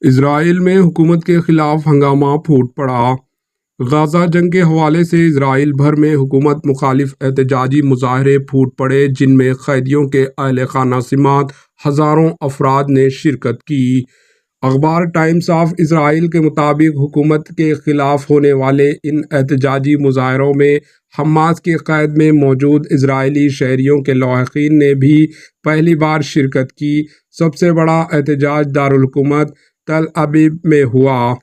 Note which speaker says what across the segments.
Speaker 1: اسرائیل میں حکومت کے خلاف ہنگامہ پھوٹ پڑا۔ غزہ جنگ کے حوالے سے اسرائیل بھر میں حکومت مخالف احتجاجی مظاہرے پھوٹ پڑے، جن میں قیدیوں کے اہل خانہ سمیت ہزاروں افراد نے شرکت کی۔ اخبار ٹائمز آف اسرائیل کے مطابق حکومت کے خلاف ہونے والے ان احتجاجی مظاہروں میں حماس کی قید میں موجود اسرائیلی شہریوں کے لواحقین نے بھی پہلی بار شرکت کی۔ سب سے بڑا احتجاج دارالحکومت تل ابیب میں ہوا۔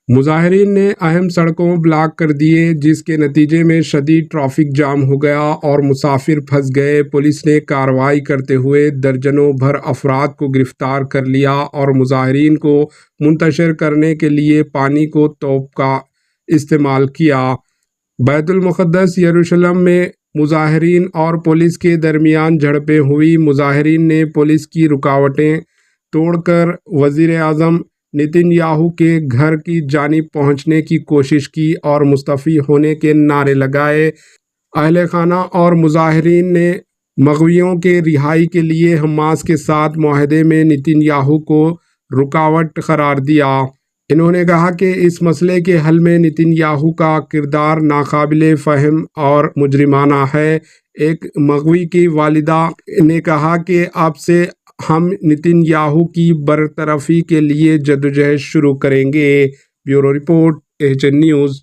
Speaker 1: مظاہرین نے اہم سڑکوں بلاک کر دیے، جس کے نتیجے میں شدید ٹریفک جام ہو گیا اور مسافر پھنس گئے۔ پولیس نے کارروائی کرتے ہوئے درجنوں بھر افراد کو گرفتار کر لیا اور مظاہرین کو منتشر کرنے کے لیے پانی کو توپ کا استعمال کیا۔ بیت المقدس یروشلم میں مظاہرین اور پولیس کے درمیان جھڑپیں ہوئی۔ مظاہرین نے پولیس کی رکاوٹیں توڑ کر وزیر اعظم نتن یاہو کے گھر کی جانب پہنچنے کی کوشش کی اور مستعفی ہونے کے نعرے لگائے۔ اہل خانہ اور مظاہرین نے مغویوں کے رہائی کے لیے حماس کے ساتھ معاہدے میں نتن یاہو کو رکاوٹ قرار دیا۔ انہوں نے کہا کہ اس مسئلے کے حل میں نتن یاہو کا کردار ناقابل فہم اور مجرمانہ ہے۔ ایک مغوی کی والدہ نے کہا کہ اب سے ہم نتن یاہو کی برطرفی کے لیے جدوجہد شروع کریں گے۔ Bureau report, H N news.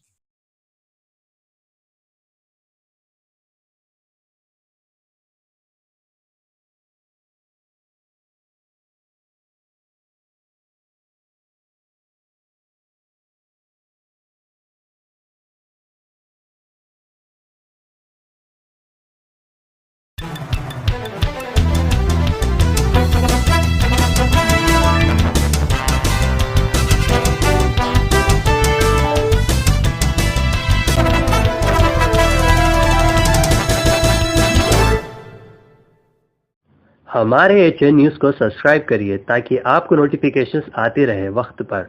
Speaker 2: ہمارے ایچ این نیوز کو سبسکرائب کریے تاکہ آپ کو نوٹیفیکیشنز آتے رہے وقت پر۔